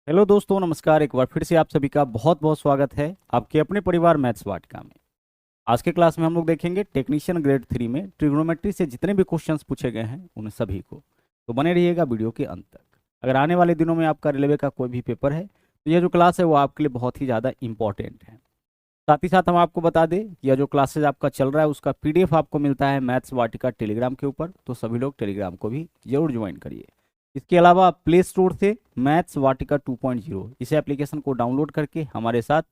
Hello दोस्तों, नमस्कार। एक बार फिर से आप सभी का बहुत बहुत स्वागत है आपके अपने परिवार मैथ्स वाटिका में। आज के क्लास में हम लोग देखेंगे टेक्नीशियन ग्रेड 3 में ट्रिग्नोमेट्री से जितने भी क्वेश्चंस पूछे गए हैं उन सभी को। तो बने रहिएगा वीडियो के अंत तक। अगर आने वाले दिनों में आपका रेलवे का कोई भी पेपर है तो यह जो क्लास है वो आपके लिए बहुत ही ज़्यादा इंपॉर्टेंट है। साथ ही साथ हम आपको बता दें कि यह जो क्लासेज आपका चल रहा है उसका पीडीएफ आपको मिलता है मैथ्स वाटिका टेलीग्राम के ऊपर, तो सभी लोग टेलीग्राम को भी जरूर ज्वाइन करिए। इसके अलावा आप प्ले स्टोर से मैथ्स वाटिका 2.0 इस एप्लीकेशन को डाउनलोड करके हमारे साथ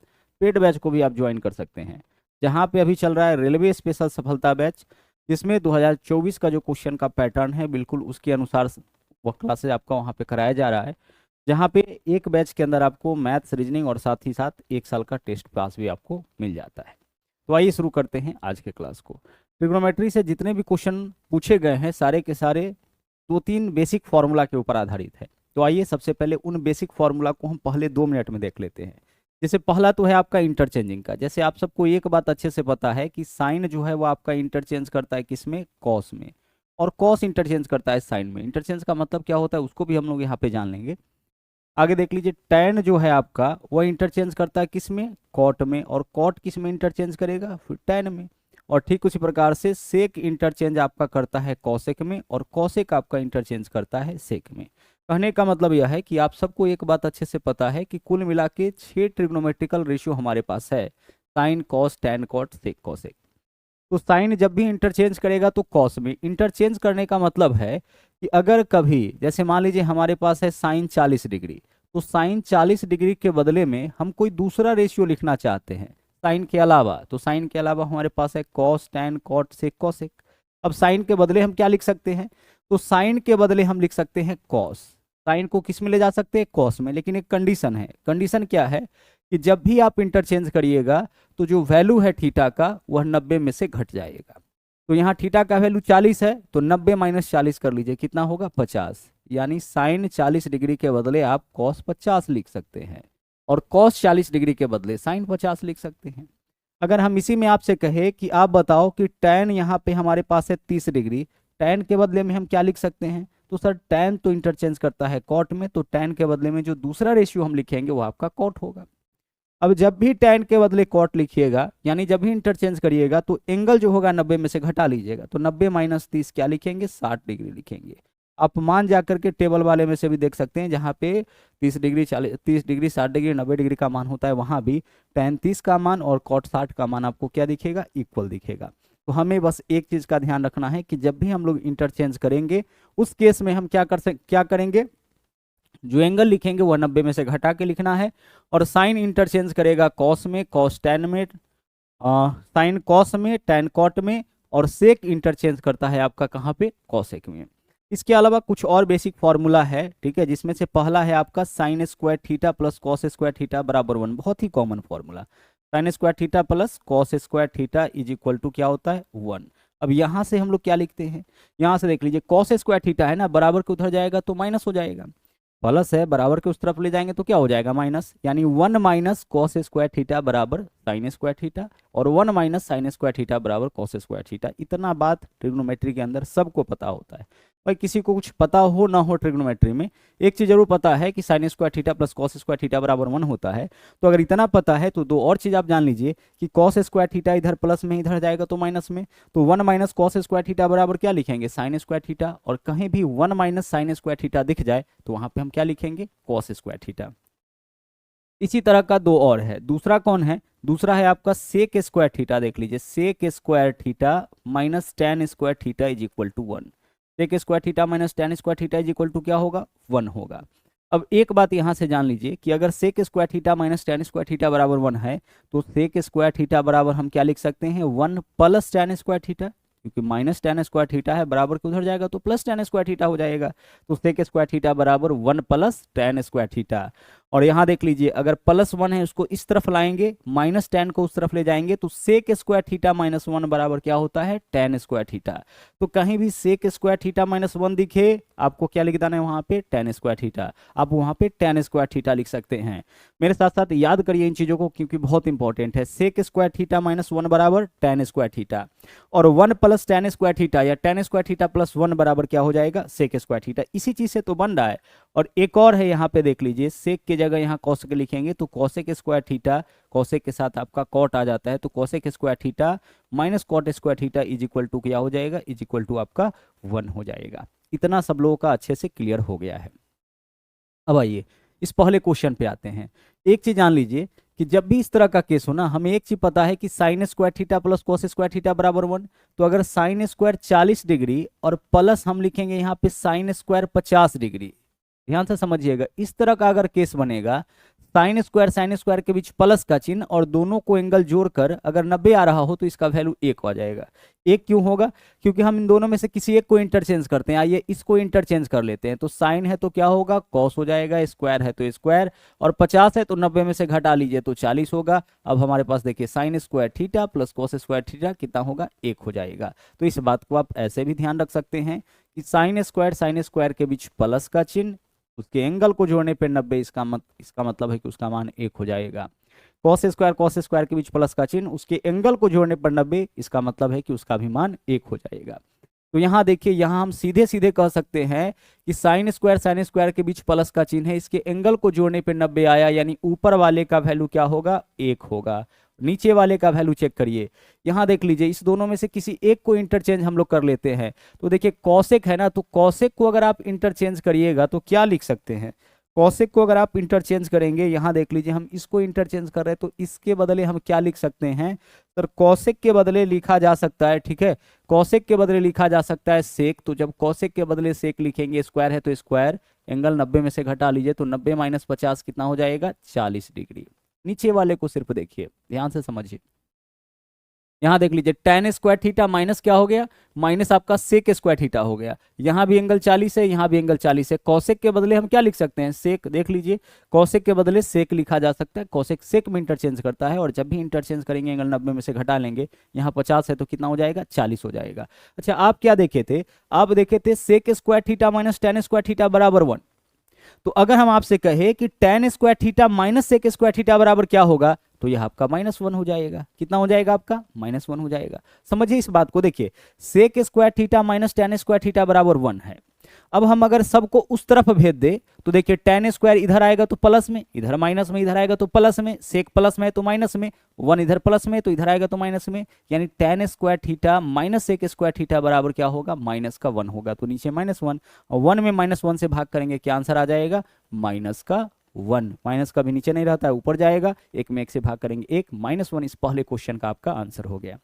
पेड बैच को भी आप ज्वाइन कर सकते हैं, जहां पे अभी चल रहा है रेलवे स्पेशल सफलता बैच, जिसमें 2024 का जो क्वेश्चन का पैटर्न है बिल्कुल उसके अनुसार वह क्लासेज आपका वहाँ पे कराया जा रहा है, जहाँ पे एक बैच के अंदर आपको मैथ्स, रीजनिंग और साथ ही साथ एक साल का टेस्ट पास भी आपको मिल जाता है। तो आइए शुरू करते हैं आज के क्लास को। ट्रिग्नोमेट्री से जितने भी क्वेश्चन पूछे गए हैं सारे के सारे दो तीन बेसिक फार्मूला के ऊपर आधारित है। तो आइए सबसे पहले उन बेसिक फार्मूला को हम पहले 2 मिनट में देख लेते हैं। जैसे पहला तो है आपका इंटरचेंजिंग का। जैसे आप सबको एक बात अच्छे से पता है कि साइन जो है वो आपका इंटरचेंज करता है किसमें, कॉस में, और कॉस इंटरचेंज करता है साइन में। इंटरचेंज का मतलब क्या होता है उसको भी हम लोग यहाँ पे जान लेंगे। आगे देख लीजिए, टैन जो है आपका वह इंटरचेंज करता है किसमें, कॉट में, और कॉट किस में इंटरचेंज करेगा, फिर टैन में। और ठीक उसी प्रकार से सेक इंटरचेंज आपका करता है कॉसेक में, और कॉसेक आपका इंटरचेंज करता है सेक में। कहने का मतलब यह है कि आप सबको एक बात अच्छे से पता है कि कुल मिला के 6 ट्रिग्नोमेट्रिकल रेशियो हमारे पास है, साइन, कॉस, टैन, कॉट, सेक, कॉसेक। तो साइन जब भी इंटरचेंज करेगा तो कॉस में इंटरचेंज करने का मतलब है कि अगर कभी जैसे मान लीजिए हमारे पास है साइन 40 डिग्री, तो साइन 40 डिग्री के बदले में हम कोई दूसरा रेशियो लिखना चाहते हैं साइन के अलावा, तो साइन के अलावा हमारे पास है कॉस, टैन, कॉट, सेक, कॉसेक। अब साइन के बदले हम क्या लिख सकते हैं, तो साइन के बदले हम लिख सकते हैं कॉस। साइन को किस में ले जा सकते हैं, कॉस में, लेकिन एक कंडीशन है। कंडीशन क्या है कि जब भी आप इंटरचेंज करिएगा तो जो वैल्यू है थीटा का वह 90 में से घट जाएगा। तो यहाँ थीटा का वैल्यू 40 है, तो 90 माइनस 40 कर लीजिए, कितना होगा, 50। यानी साइन 40 डिग्री के बदले आप कॉस 50 लिख सकते हैं, और कॉस 40 डिग्री के बदले साइन 50 लिख सकते हैं। अगर हम इसी में आपसे कहे कि आप बताओ कि टैन यहाँ पे हमारे पास है 30 डिग्री, टैन के बदले में हम क्या लिख सकते हैं, तो सर टैन तो इंटरचेंज करता है कॉट में, तो टैन के बदले में जो दूसरा रेशियो हम लिखेंगे वो आपका कॉट होगा। अब जब भी टैन के बदले कॉट लिखिएगा, यानी जब भी इंटरचेंज करिएगा, तो एंगल जो होगा 90 में से घटा लीजिएगा, तो 90 माइनस 30 क्या लिखेंगे, 60 डिग्री लिखेंगे। आप मान जाकर के टेबल वाले में से भी देख सकते हैं, जहाँ पे 30 डिग्री, 30 डिग्री, 60 डिग्री, 90 डिग्री का मान होता है, वहाँ भी टैन 30 का मान और कॉट 60 का मान आपको क्या दिखेगा, इक्वल दिखेगा। तो हमें बस एक चीज का ध्यान रखना है कि जब भी हम लोग इंटरचेंज करेंगे उस केस में हम क्या करेंगे, जो एंगल लिखेंगे वह 90 में से घटा के लिखना है। और साइन इंटरचेंज करेगा कॉस में, कॉस टैन में, साइन कॉस में, टैन कॉट में, और सेक इंटरचेंज करता है आपका कहाँ पे, कॉसेक में। इसके अलावा कुछ और बेसिक फॉर्मूला है, ठीक है, जिसमें से पहला है आपका sine square theta plus cos square theta बराबर 1। बहुत ही common formula, sine square theta plus cos square theta is equal to क्या होता है, 1। अब यहाँ से हम लोग क्या लिखते हैं, यहाँ से देख लीजिए, कॉस स्क्वायर थीटा है ना, बराबर के उधर जाएगा तो माइनस हो जाएगा, प्लस है बराबर के उस तरफ ले जाएंगे तो क्या हो जाएगा, माइनस। यानी 1 माइनस कॉस स्क्वायर थीटा बराबर साइन स्क्वायर थीटा, और 1 माइनस साइन स्क्वायर थीटा बराबर कॉस स्क्वायर थीटा। इतना बात ट्रिग्नोमेट्री के अंदर सबको पता होता है। भाई किसी को कुछ पता हो ना हो ट्रिग्नोमेट्री में, एक चीज जरूर पता है कि sign square theta plus cos square theta बराबर 1 होता है। तो अगर इतना पता है तो दो और चीज आप जान लीजिए कि कॉस स्क्वायर थीटा इधर प्लस में, इधर जाएगा तो माइनस में, तो 1 माइनस कॉस स्क्वायर थीटा बराबर क्या लिखेंगे, साइन स्क्वायर थीटा। और कहीं भी 1 माइनस साइन स्क्वायर थीटा दिख जाए तो वहां पे हम क्या लिखेंगे, कॉस स्क्वायर थीटा। इसी तरह का दो और है, दूसरा कौन है, दूसरा है आपका सेक स्क्वायर थीटा। देख लीजिए, sec square theta minus tan square theta is equal to 1। Sec square theta minus tan square theta is equal to क्या होगा, 1 होगा। अब एक बात यहां से जान लीजिए कि अगर sec square theta minus tan square theta बराबर 1 है, तो सेक स्क्वायर थीटा बराबर हम क्या लिख सकते हैं, 1 प्लस टैन स्क्वायर थीटा, क्योंकि माइनस टैन स्क्वायर थीटा है, बराबर के उधर जाएगा तो प्लस टैन स्क्वायर थीटा हो जाएगा। तो सेक स्क्वायर थीटा बराबर 1 प्लस टैन स्क्वायर थीटा। और यहाँ देख लीजिए, अगर प्लस 1 है उसको इस तरफ लाएंगे, माइनस टैन को उस तरफ ले जाएंगे, तो सेक स्क्वायर थीटा माइनस 1 बराबर क्या होता है, टैन स्क्वायर थीटा। तो कहीं भी सेक स्क्वायर थीटा माइनस 1 दिखे, आपको क्या लिख देना है वहां पे, टैन स्क्वायर थीटा। आप वहां पे टैन स्क्वायर थीटा लिख सकते हैं। मेरे साथ साथ याद करिए इन चीजों को, क्योंकि बहुत इंपॉर्टेंट है। सेक स्क्वायर थीटा माइनस 1 बराबर टैन स्क्वायर थीटा, और 1 प्लस टैन स्क्वायर थीटा या टैन स्क्वायर थीटा प्लस 1 बराबर क्या हो जाएगा, सेक स्क्वायर थीटा। इसी चीज से तो बन रहा है और एक और है यहाँ पे देख लीजिए, सेक की जगह यहाँ कॉसेक लिखेंगे तो कॉसेक स्क्वायर थीटा, कॉसेक के साथ आपका कॉट आ जाता है, तो cosec square theta minus cot square theta is equal to क्या हो जाएगा, इज इक्वल टू आपका 1 हो जाएगा। इतना सब लोगों का अच्छे से क्लियर हो गया है। अब आइए इस पहले क्वेश्चन पे आते हैं। एक चीज जान लीजिए कि जब भी इस तरह का केस हो ना, हमें एक चीज पता है कि sign square theta plus cos square theta बराबर 1। तो अगर साइन स्क्वायर 40 डिग्री और प्लस हम लिखेंगे यहाँ पे साइन स्क्वायर 50 डिग्री, ध्यान से समझिएगा, इस तरह का अगर केस बनेगा, साइन स्क्वायर के बीच प्लस का चिन्ह और दोनों को एंगल जोड़कर अगर 90 आ रहा हो तो इसका वैल्यू 1 हो जाएगा। 1 क्यों होगा, क्योंकि हम इन दोनों में से किसी एक को इंटरचेंज करते हैं। आइए इसको इंटरचेंज कर लेते हैं, तो साइन है तो क्या होगा, कॉस हो जाएगा, स्क्वायर है तो स्क्वायर, और 50 है तो 90 में से घटा लीजिए तो 40 होगा। अब हमारे पास देखिए sine square theta plus cos square theta कितना होगा, 1 हो जाएगा। तो इस बात को आप ऐसे भी ध्यान रख सकते हैं कि साइन स्क्वायर के बीच प्लस का चिन्ह, उसके एंगल को जोड़ने पे 90, इसका मतलब है कि उसका मान 1 हो जाएगा। कॉस स्क्वायर के बीच प्लस का चिन्ह, उसके एंगल को जोड़ने पर 90, इसका मतलब है कि उसका भी मान 1 हो जाएगा। तो यहाँ देखिए, यहाँ हम सीधे सीधे कह सकते हैं कि साइन स्क्वायर के बीच प्लस का चिन्ह है, इसके एंगल को जोड़ने पे 90 आया, यानी ऊपर वाले का वैल्यू क्या होगा, 1 होगा। नीचे वाले का वैल्यू चेक करिए, यहाँ देख लीजिए, इस दोनों में से किसी एक को इंटरचेंज हम लोग कर लेते हैं। तो देखिए कॉसेक है ना, तो कॉसेक को अगर आप इंटरचेंज करिएगा तो क्या लिख सकते हैं, कॉसेक को अगर आप इंटरचेंज करेंगे, यहाँ देख लीजिए हम इसको इंटरचेंज कर रहे हैं, तो इसके बदले हम क्या लिख सकते हैं सर, कॉसेक के बदले लिखा जा सकता है, ठीक है, कॉसेक के बदले लिखा जा सकता है सेक। तो जब कॉसेक के बदले सेक लिखेंगे, स्क्वायर है तो स्क्वायर, एंगल 90 में से घटा लीजिए तो 90 माइनस 50 कितना हो जाएगा, 40 डिग्री। नीचे वाले को सिर्फ देखिए, ध्यान से समझिए, यहाँ देख लीजिए tan स्क्वायर थीटा माइनस क्या हो गया, माइनस आपका सेक स्क्वायर थीटा हो गया। यहाँ भी एंगल 40 है, यहाँ भी एंगल 40 है, कॉसेक के बदले हम क्या लिख सकते हैं, सेक। देख लीजिए कॉसेक के बदले सेक लिखा जा सकता है, कॉसेक सेक में इंटरचेंज करता है, और जब भी इंटरचेंज करेंगे एंगल 90 में से घटा लेंगे, यहाँ 50 है तो कितना हो जाएगा, 40 हो जाएगा। अच्छा आप क्या देखे थे, आप देखे थे sec square theta minus tan square theta बराबर 1। तो अगर हम आपसे कहे कि tan square theta minus sec square theta बराबर क्या होगा, तो यह आपका -1 हो जाएगा। कितना हो जाएगा आपका, -1 हो जाएगा। समझिए इस बात को, देखिए sec square theta minus tan square theta बराबर 1 है। अब हम अगर सबको उस तरफ भेज दे तो देखिए tan स्क्वायर इधर आएगा तो प्लस में, इधर माइनस में, इधर आएगा तो प्लस में, सेक प्लस में है तो माइनस में, 1 इधर प्लस में तो इधर आएगा तो माइनस में, यानी tan square theta minus sec square theta बराबर क्या होगा, माइनस का 1 होगा। तो नीचे -1, और 1 में -1 से भाग करेंगे, क्या आंसर आ जाएगा, -1। माइनस का भी नीचे नहीं रहता है, ऊपर जाएगा, 1 में 1 से भाग करेंगे 1, -1। इस पहले क्वेश्चन का आपका आंसर हो गया।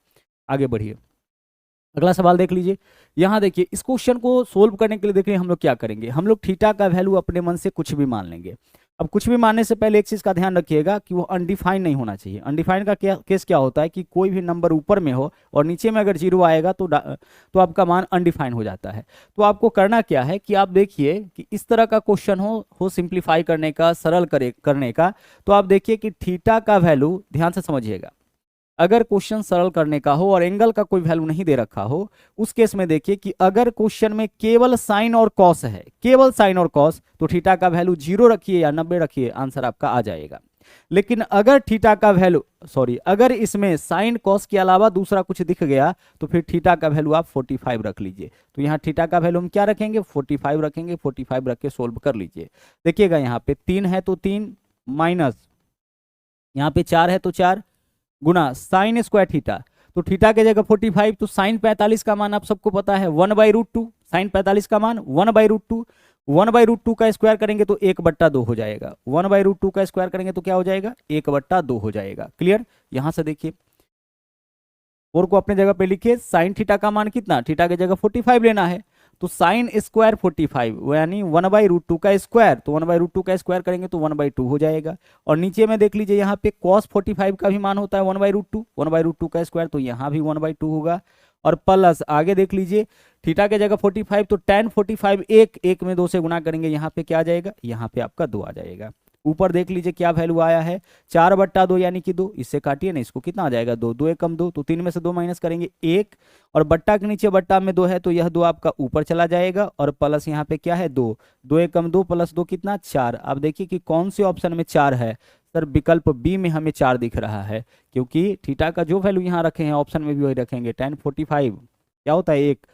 आगे बढ़िए, अगला सवाल देख लीजिए। यहाँ देखिए इस क्वेश्चन को सोल्व करने के लिए देखिए हम लोग क्या करेंगे, हम लोग थीटा का वैल्यू अपने मन से कुछ भी मान लेंगे। अब कुछ भी मानने से पहले एक चीज का ध्यान रखिएगा कि वो अनडिफाइंड नहीं होना चाहिए। अनडिफाइंड का केस क्या होता है कि कोई भी नंबर ऊपर में हो और नीचे में अगर 0 आएगा तो आपका मान अनडिफाइंड हो जाता है। तो आपको करना क्या है कि आप देखिए कि इस तरह का क्वेश्चन हो सिंप्लीफाई करने का, सरल करने का, तो आप देखिए कि थीटा का वैल्यू, ध्यान से समझिएगा, अगर क्वेश्चन सरल करने का हो और एंगल का कोई वैल्यू नहीं दे रखा हो, उस केस में देखिए कि अगर क्वेश्चन में केवल साइन और कॉस है, केवल साइन और कॉस, तो थीटा का वैल्यू 0 रखिए या 90 रखिए, आंसर आपका आ जाएगा। लेकिन अगर थीटा का वैल्यू अगर इसमें साइन कॉस के अलावा दूसरा कुछ दिख गया तो फिर थीटा का वैल्यू आप 45 रख लीजिए। तो यहाँ थीटा का वैल्यू हम क्या रखेंगे, 45 रखेंगे। 45 रख के सोल्व कर लीजिए। देखिएगा यहाँ पे 3 है तो 3, माइनस यहाँ पे 4 है तो 4, गुना साइन स्क्वायर थीटा, तो थीटा के जगह 45, तो साइन 45 का मान आप सबको पता है 1/√2। साइन 45 का मान 1/√2, 1/√2 का स्क्वायर करेंगे तो 1/2 हो जाएगा। 1/√2 का स्क्वायर करेंगे तो क्या हो जाएगा, 1/2 हो जाएगा। क्लियर। यहां से देखिए 4 को अपने जगह पे लिखिए, साइन थीटा का मान कितना, थीटा की जगह 45 लेना है, तो साइन स्क्वायर 45 यानी 1/√2 का स्क्वायर, तो 1/√2 का स्क्वायर करेंगे तो 1/2 हो जाएगा। और नीचे में देख लीजिए यहाँ पे cos 45 का भी मान होता है 1/√2, 1/√2 का स्क्वायर, तो यहाँ भी 1/2 होगा। और प्लस आगे देख लीजिए थीटा के जगह 45, तो tan 45 1 में 2 से गुना करेंगे, यहाँ पे क्या आ जाएगा, यहाँ पे आपका 2 आ जाएगा। ऊपर देख लीजिए क्या वैल्यू आया है, 4/2 यानी कि 2, इससे काटिए ना इसको, कितना आ जाएगा 2, 2 1 2, तो 3 में से 2 माइनस करेंगे 1, और बट्टा के नीचे बट्टा में 2 है तो यह 2 आपका ऊपर चला जाएगा, और प्लस यहाँ पे क्या है 2, 2 1 2 प्लस 2 कितना 4। अब देखिए कि कौन से ऑप्शन में 4 है, सर विकल्प बी में हमें 4 दिख रहा है, क्योंकि थीटा का जो वैल्यू यहाँ रखे हैं ऑप्शन में भी वही रखेंगे। tan 45 क्या होता है 1,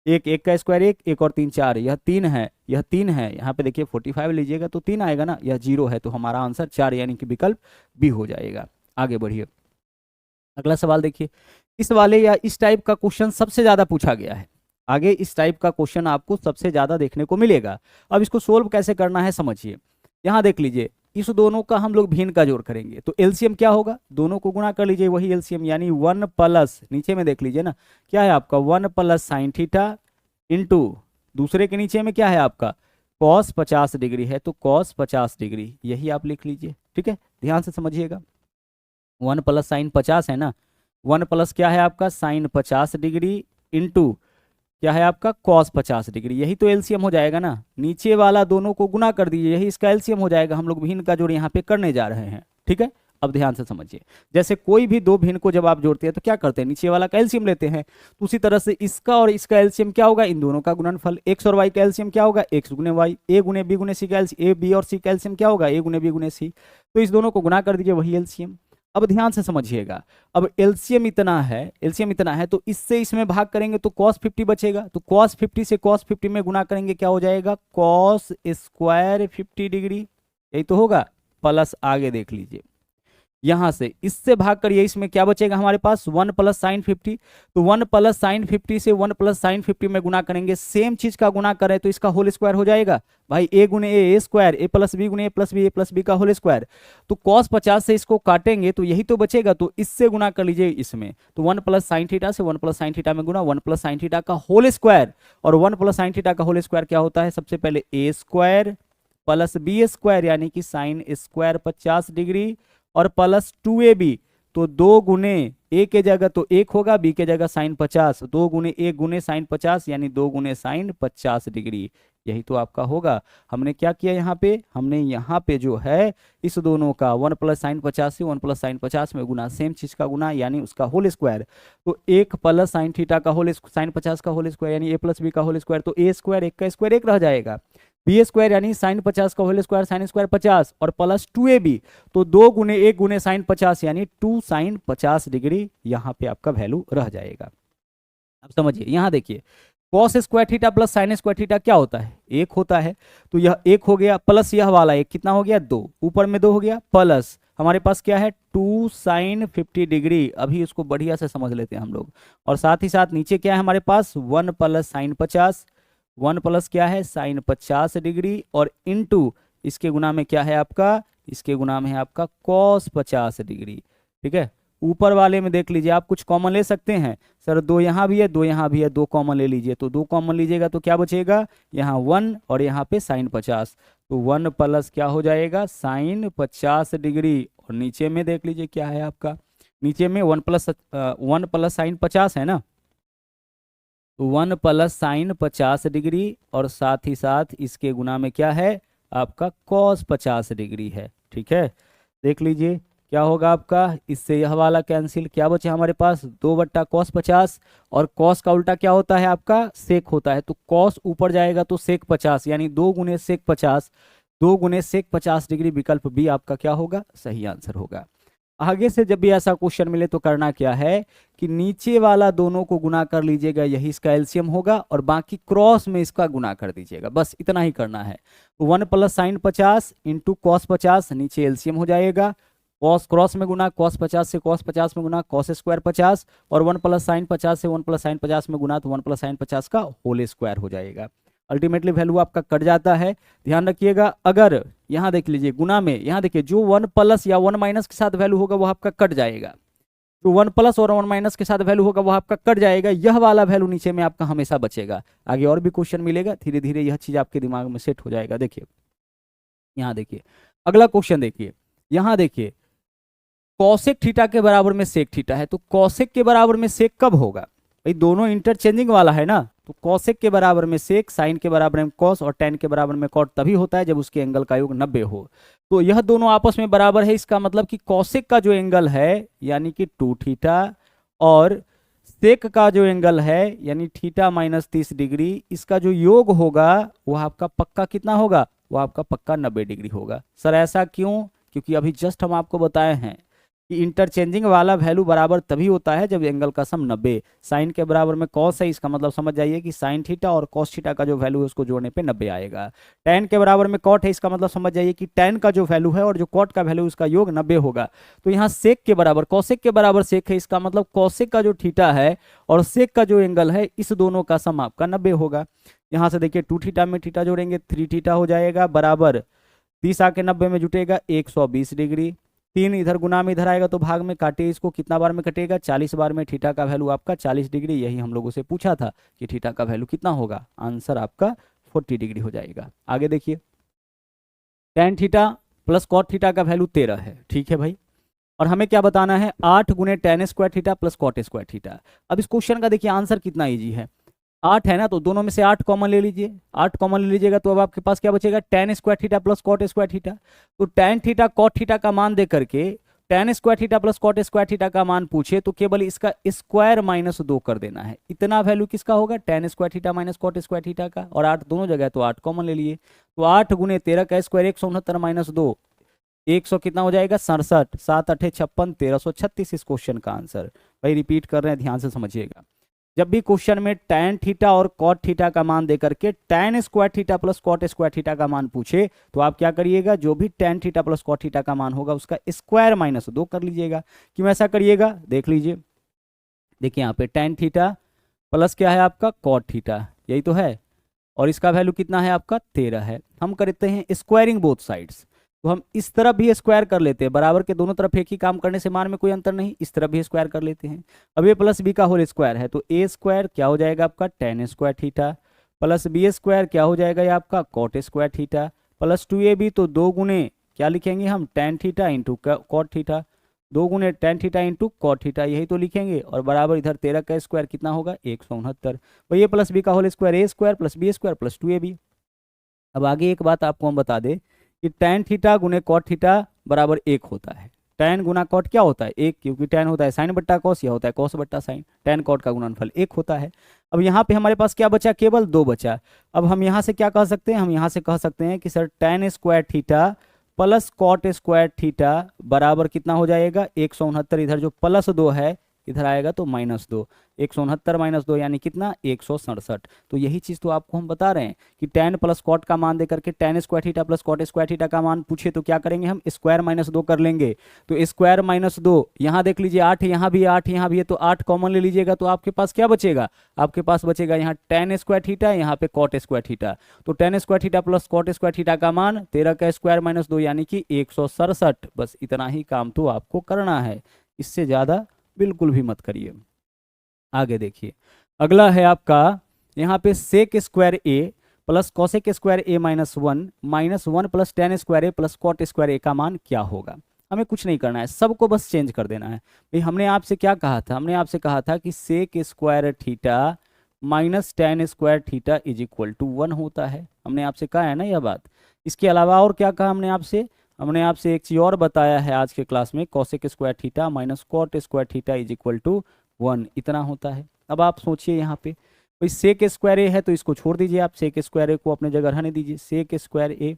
एक का स्क्वायर एक और 3 4, यह 3 है, यह 3 है, यहाँ पे देखिए 45 लीजिएगा तो 3 आएगा ना, यह 0 है, तो हमारा आंसर 4 यानी कि विकल्प बी हो जाएगा। आगे बढ़िए, अगला सवाल देखिए। इस वाले या इस टाइप का क्वेश्चन सबसे ज्यादा पूछा गया है, आगे इस टाइप का क्वेश्चन आपको सबसे ज्यादा देखने को मिलेगा। अब इसको सोल्व कैसे करना है समझिए। यहाँ देख लीजिए, इस दोनों का हम लोग भिन्न का जोड़ करेंगे तो एलसीएम क्या होगा, दोनों को गुणा कर लीजिए, वही एलसीएम यानी 1 प्लस, नीचे में देख लीजिए ना क्या है आपका 1 प्लस साइन थीटा इंटू दूसरे के नीचे में क्या है आपका कॉस 50 डिग्री है, तो कॉस 50 डिग्री यही आप लिख लीजिए। ठीक है, ध्यान से समझिएगा, 1 प्लस साइन 50 है ना, 1 प्लस क्या है आपका साइन 50 डिग्री इंटू क्या है आपका कॉस 50 डिग्री, यही तो एलसीएम हो जाएगा ना। नीचे वाला दोनों को गुना कर दीजिए, यही इसका एलसीएम हो जाएगा। हम लोग भिन्न का जोड़ यहाँ पे करने जा रहे हैं। ठीक है, अब ध्यान से समझिए, जैसे कोई भी दो भिन्न को जब आप जोड़ते हैं तो क्या करते हैं, नीचे वाला का एलसीएम लेते हैं, तो उसी तरह से इसका और इसका एलसीएम क्या होगा, इन दोनों का गुणनफल। एक्स और वाई का एलसीएम क्या होगा, एक्स गुने वाई, ए गुने बी गुने सी का एलसीएम, ए बी और सी का एलसीएम क्या होगा, ए गुने बी गुने सी, तो इस दोनों को गुना कर दीजिए, वही एलसीएम। अब ध्यान से समझिएगा, अब एलसीएम इतना है, एलसीएम इतना है, तो इससे इसमें भाग करेंगे तो cos 50 बचेगा, तो cos 50 से cos 50 में गुना करेंगे क्या हो जाएगा, cos स्क्वायर 50 डिग्री, यही तो होगा, प्लस आगे देख लीजिए, यहां से इससे भाग करिए, इसमें क्या बचेगा हमारे पास 1 प्लस साइन 50, तो 1 प्लस साइन 50 से 1 प्लस साइन 50 में गुना करेंगे, सेम चीज का गुना करें तो इसका होल स्क्वायर हो जाएगा भाई, ए गुने ए स्क्वायर, ए प्लस बी गुने ए प्लस बी का होल स्क्वायर, तो cos 50 से इसको काटेंगे तो यही तो बचेगा, तो इससे गुना कर लीजिए इसमें, तो 1 प्लस साइन थीटा से 1 प्लस साइन थीटा में गुना, 1 प्लस साइन थीटा का होल स्क्वायर, और 1 प्लस साइन थीटा का होल स्क्वायर क्या होता है, सबसे पहले ए स्क्वायर प्लस बी स्क्वायर यानी कि साइन स्क्वायर 50 डिग्री और प्लस 2ab, तो 2 गुने ए के जगह तो 1 होगा, बी के जगह साइन 50, 2 गुने 1 गुने साइन 50 यानी 2 गुने साइन 50 डिग्री, यही तो आपका होगा। हमने क्या किया यहाँ पे, हमने यहाँ पे जो है इस दोनों का 1 प्लस साइन 50 से 1 प्लस साइन 50 में गुना, सेम चीज का गुना यानी उसका होल स्क्वायर, तो 1 प्लस साइन थीटा का होल साइन 50 का होल स्क्वायर यानी ए प्लस बी का होल स्क्वायर, तो ए स्क्वायर, एक का स्क्वायर एक रह जाएगा, बी स्क्वायर यानी साइन 50 का होल स्क्वायर साइन स्क्वायर 50 और प्लस 2ab, तो 2 गुने 1 गुने साइन 50 यानी 2 साइन 50 डिग्री, यहाँ पे आपका वैल्यू रह जाएगा। अब समझिए, यहाँ देखिए cos square theta plus sign square theta क्या होता है, एक होता है, तो यह एक हो गया, प्लस यह वाला एक कितना हो गया 2, ऊपर में 2 हो गया, प्लस हमारे पास क्या है 2 साइन 50 डिग्री, अभी इसको बढ़िया से समझ लेते हैं हम लोग, और साथ ही साथ नीचे क्या है हमारे पास 1 प्लस साइन 50, 1 प्लस क्या है साइन 50 डिग्री और इनटू इसके गुना में क्या है आपका, इसके गुना में है आपका कॉस 50 डिग्री। ठीक है, ऊपर वाले में देख लीजिए, आप कुछ कॉमन ले सकते हैं, सर 2 यहाँ भी है 2 यहाँ भी है, 2 कॉमन ले लीजिए, तो 2 कॉमन लीजिएगा तो क्या बचेगा, यहाँ 1 और यहाँ पे साइन 50, तो 1 प्लस क्या हो जाएगा साइन 50 डिग्री, और नीचे में देख लीजिए क्या है आपका, नीचे में 1 प्लस साइन 50 है ना, 1 प्लस साइन 50 डिग्री और साथ ही साथ इसके गुना में क्या है आपका कॉस 50 डिग्री है। ठीक है, देख लीजिए क्या होगा आपका, इससे यह वाला कैंसिल, क्या बचे हमारे पास 2 बट्टा कॉस 50, और कॉस का उल्टा क्या होता है आपका सेक होता है, तो कॉस ऊपर जाएगा तो सेक 50 यानी 2 गुने सेक 50, 2 गुने सेक 50 डिग्री, विकल्प बी आपका क्या होगा, सही आंसर होगा। आगे से जब भी ऐसा क्वेश्चन मिले तो करना क्या है कि नीचे वाला दोनों को गुना कर लीजिएगा, यही इसका एलसीएम होगा, और बाकी क्रॉस में इसका गुना कर दीजिएगा, बस इतना ही करना है। तो 1 प्लस साइन 50 इंटू कॉस 50, नीचे एलसीएम हो जाएगा, कॉस क्रॉस में गुना, कॉस 50 से कॉस 50 में गुना, कॉस स्क्वायर 50, और 1 प्लस साइन 50 से 1 प्लस साइन 50 में गुना, तो 1 प्लस साइन 50 का होल स्क्वायर हो जाएगा। अल्टीमेटली वैल्यू आपका कट जाता है, ध्यान रखिएगा। अगर यहाँ देख लीजिए गुना में, यहाँ देखिए जो 1 प्लस या 1 माइनस के साथ वैल्यू होगा वो आपका कट जाएगा, जो 1 प्लस और 1 माइनस के साथ वैल्यू होगा वो आपका कट जाएगा, यह वाला वैल्यू नीचे में आपका हमेशा बचेगा। आगे और भी क्वेश्चन मिलेगा, धीरे धीरे यह चीज आपके दिमाग में सेट हो जाएगा। देखिए यहाँ देखिए अगला क्वेश्चन, देखिए यहाँ देखिए कॉसेक थीटा के बराबर में सेक थीटा है, तो कॉसेक के बराबर में सेक कब होगा भाई, दोनों इंटरचेंजिंग वाला है ना, तो कॉसेक के बराबर में सेक, साइन के बराबर में कॉस और टेन के बराबर में कॉट तभी होता है जब उसके एंगल का योग 90 हो, तो यह दोनों आपस में बराबर है, इसका मतलब कि कॉसेक का जो एंगल है यानी कि 2 थीटा और सेक का जो एंगल है यानी थीटा माइनस 30 डिग्री, इसका जो योग होगा वह आपका पक्का कितना होगा, वह आपका पक्का 90 डिग्री होगा। सर ऐसा क्यों, क्योंकि अभी जस्ट हम आपको बताए हैं कि इंटरचेंजिंग वाला वैल्यू बराबर तभी होता है जब एंगल का सम 90 साइन के बराबर में कॉस है, इसका मतलब समझ जाइए कि साइन थीटा और कॉस थीटा का जो वैल्यू है उसको जोड़ने पे 90 आएगा। टैन के बराबर में कॉट है, इसका मतलब समझ जाइए कि टैन का जो वैल्यू है और जो कॉट का वैल्यू उसका योग 90 होगा। तो यहाँ सेक के बराबर कॉसेक के बराबर सेक है, इसका मतलब कॉसेक का जो थीटा है और सेक का जो एंगल है इस दोनों का सम आपका 90 होगा। यहाँ से देखिए 2 थीटा में थीटा जोड़ेंगे 3 थीटा हो जाएगा बराबर 30 आके 90 में जुटेगा 120 डिग्री। 3 इधर गुना में इधर आएगा तो भाग में काटिए इसको, कितना बार में कटेगा 40 बार में। थीटा का वैल्यू आपका 40 डिग्री, यही हम लोगों से पूछा था कि थीटा का वैल्यू कितना होगा, आंसर आपका 40 डिग्री हो जाएगा। आगे देखिए tan theta plus cot theta का वैल्यू 13 है, ठीक है भाई। और हमें क्या बताना है 8 गुने tan square theta plus cot square theta. अब इस क्वेश्चन का देखिए आंसर कितना इजी है, 8 है ना तो दोनों में से 8 कॉमन ले लीजिए, 8 कॉमन ले लीजिएगा तो अब आपके पास क्या बचेगा tan square theta plus cot square theta. तो टेन थीटा कॉट थीटा का मान दे करके tan square theta plus cot square theta का मान पूछे तो केवल इसका स्क्वायर माइनस 2 कर देना है। इतना वैल्यू किसका होगा tan square theta minus cot square theta का, और 8 दोनों जगह तो 8 कॉमन ले लिए। तो 8 गुने 13 का स्क्वायर 169 माइनस 2 100 कितना हो जाएगा 67, 7 8 56 1336 इस क्वेश्चन का आंसर। भाई रिपीट कर रहे हैं, ध्यान से समझिएगा। जब भी क्वेश्चन में टैन थीटा और कॉट थीटा का मान देकर के tan square theta plus cot square theta का मान पूछे तो आप क्या करिएगा, जो भी tan theta plus cot theta का मान होगा उसका स्क्वायर माइनस 2 कर लीजिएगा। क्यों ऐसा करिएगा देख लीजिए, देखिए यहाँ पे टैन थीटा प्लस क्या है आपका कॉट थीटा, यही तो है, और इसका वैल्यू कितना है आपका 13 है। हम करते हैं स्क्वायरिंग बोथ साइड्स, तो हम इस तरफ भी स्क्वायर कर लेते हैं, बराबर के दोनों तरफ एक ही काम करने से मान में कोई अंतर नहीं, इस तरफ भी स्क्वायर कर लेते हैं। अब ये प्लस बी का होल स्क्वायर है तो ए स्क्वायर क्या हो जाएगा आपका tan square theta plus B square क्या हो जाएगा ये आपका cot square theta plus 2ab, तो 2 गुने क्या लिखेंगे हम tan theta into cot theta, 2 गुने tan theta into cot theta यही तो लिखेंगे, और बराबर इधर 13 का स्क्वायर कितना होगा 169। तो ये प्लस बी का whole square A square plus B square plus 2ab। अब आगे एक बात आपको हम बता दें कि टैन थीटा गुने कॉट थीटा बराबर 1 होता है। टैन गुना कॉट क्या होता है 1, क्योंकि टैन होता है साइन बट्टा कॉस, या होता है कॉस बट्टा साइन, टैन कॉट का गुणनफल 1 होता है। अब यहाँ पे हमारे पास क्या बचा, केवल 2 बचा। अब हम यहाँ से क्या कह सकते हैं, हम यहाँ से कह सकते हैं कि sir tan square theta plus cot square theta बराबर कितना हो जाएगा 169, इधर जो प्लस 2 है इधर आएगा तो -2, 169 माइनस 2 यानी कितना 167। तो यही चीज तो आपको हम बता रहे हैं कि टैन प्लस कॉट का मान देकर के tan square theta plus cot square theta का मान पूछे तो क्या करेंगे हम स्क्वायर माइनस 2 कर लेंगे। तो स्क्वायर माइनस 2 यहाँ देख लीजिए 8 यहाँ भी 8 यहाँ भी है, तो 8 कॉमन ले लीजिएगा तो आपके पास क्या बचेगा, आपके पास बचेगा यहाँ टैन स्क्वायर थीटा यहाँ पे कॉट स्क्वायर थीटा। तो tan square theta plus cot square theta का मान 13 का स्क्वायर माइनस 2 यानी कि 167। बस इतना ही काम तो आपको करना है, इससे ज्यादा बिल्कुल भी मत करिए। आगे देखिए अगला है आपका यहाँ पे सेक स्क्वायर ए प्लस कॉसेक स्क्वायर ए -1 प्लस टेन स्क्वायर ए प्लस कॉट स्क्वायर ए का मान क्या होगा। हमें कुछ नहीं करना है, सबको बस चेंज कर देना है। भाई हमने आपसे क्या कहा था, हमने आपसे कहा था कि sec square theta minus tan square theta is equal to 1 होता है, हमने आपसे कहा है ना यह बात। इसके अलावा और क्या कहा हमने आपसे, हमने आपसे एक चीज और बताया है आज के क्लास में, cosec square theta minus cot square theta is equal to 1 इतना होता है। अब आप सोचिए यहाँ पे भाई सेक स्क्वायर ए है तो इसको छोड़ दीजिए, आप सेक स्क्वायर ए को अपने जगह रहने दीजिए, सेक स्क्वायर ए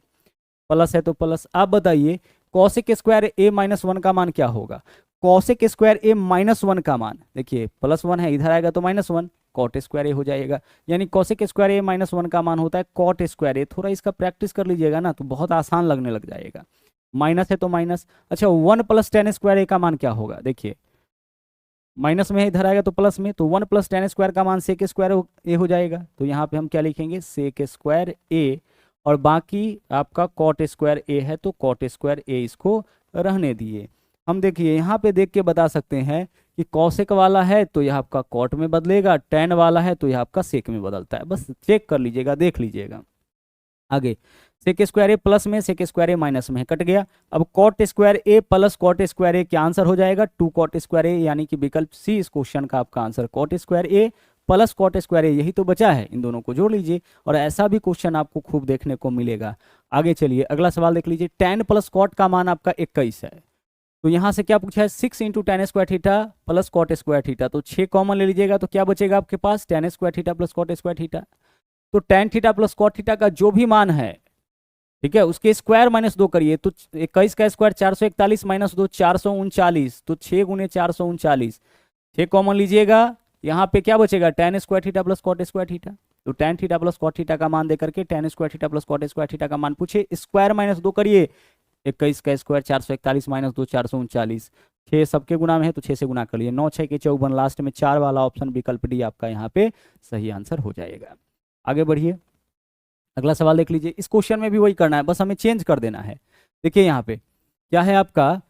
प्लस है तो प्लस। आप बताइए कॉसेक स्क्वायर ए -1 का मान क्या होगा, कॉसेक स्क्वायर ए -1 का मान देखिए +1 है इधर आएगा तो -1 कॉट स्क्वायर ए हो जाएगा, यानी कॉसेक स्क्वायर ए -1 का मान होता है कॉट स्क्वायर ए। थोड़ा इसका प्रैक्टिस कर लीजिएगा ना तो बहुत आसान लगने लग जाएगा, माइनस है तो माइनस। अच्छा 1 प्लस टेन स्क्वायर ए का मान क्या होगा, देखिए माइनस में इधर आएगा तो प्लस में, तो 1 प्लस टेन स्क्वायर का मान सेक स्क्वायर ए हो जाएगा। तो यहाँ पे हम क्या लिखेंगे सेक स्क्वायर ए, और बाकी आपका कॉट स्क्वायर ए है तो कॉट स्क्वायर ए इसको रहने दिए। हम देखिए यहाँ पे देख के बता सकते हैं कि कॉसेक वाला है तो यह आपका कॉट में बदलेगा, टेन वाला है तो यह आपका सेक में बदलता है, बस चेक कर लीजिएगा देख लीजिएगा। आगे सेक स्क्वायर ए प्लस में सेक स्क्वायर ए माइनस में कट गया। अब कॉट स्क्वायर ए प्लस कॉट स्क्वायर ए क्या आंसर हो जाएगा 2 कॉट स्क्वायर ए, यानी कि विकल्प सी इस क्वेश्चन का आपका आंसर कॉट स्क्वायर ए प्लस कॉट स्क्वायर ए, यही तो बचा है, इन दोनों को जोड़ लीजिए। और ऐसा भी क्वेश्चन आपको खूब देखने को मिलेगा। आगे चलिए अगला सवाल देख लीजिए, टेन प्लस कॉट का मान आपका 21 है, तो यहाँ से क्या पूछा है 6 into tan square theta plus cot square theta, तो 6 कॉमन ले लीजिएगा तो क्या बचेगा आपके पास tan square theta plus cot square theta. तो tan theta plus cot theta का जो भी मान है ठीक है, उसके स्क्वायर माइनस 2 करिए तो 21 का स्क्वायर 441 माइनस 2 439, तो 6 गुने 439, 6 कॉमन लीजिएगा, यहाँ पे क्या बचेगा tan square theta plus cot square theta, तो tan theta plus cot theta का मान दे करके tan square theta plus cot square theta का मान पूछे, स्क्वायर माइनस 2 करिए, 21 का स्क्वायर 441 माइनस 2 439, 6 सबके गुना में है तो 6 से गुना कर लिए, 9 6 के 54, लास्ट में 4 वाला ऑप्शन विकल्प डी आपका यहाँ पे सही आंसर हो जाएगा। आगे बढ़िए, अगला सवाल देख लीजिए, इस क्वेश्चन में भी वही करना है, बस हमें चेंज कर देना है। देखिए यहाँ पे क्या है आपका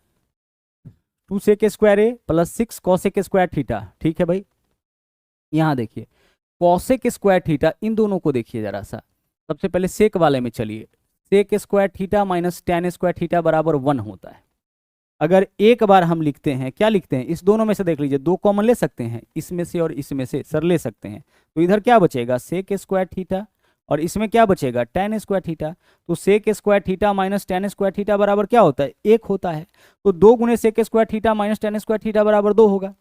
2 सेक स्क्वायर ए प्लस 6 कॉसेक स्क्वायर थीटा, ठीक है भाई। यहाँ देखिए कॉसेक स्क्वायर थीटा, इन दोनों को देखिए जरा सा, सबसे पहले सेक वाले में चलिए, sec square theta minus tan square theta बराबर 1 होता है। अगर एक बार हम लिखते हैं, क्या लिखते हैं, इस दोनों में से देख लीजिए, 2 कॉमन ले सकते हैं, इसमें से और इसमें से सर ले सकते हैं, तो इधर क्या बचेगा सेक स्क्वायर थीटा, और इसमें क्या बचेगा tan स्क्वायर थीटा, तो sec square theta minus tan square theta बराबर क्या होता है 1 होता है, तो 2 गुने sec square theta minus tan square theta बराबर 2 होगा।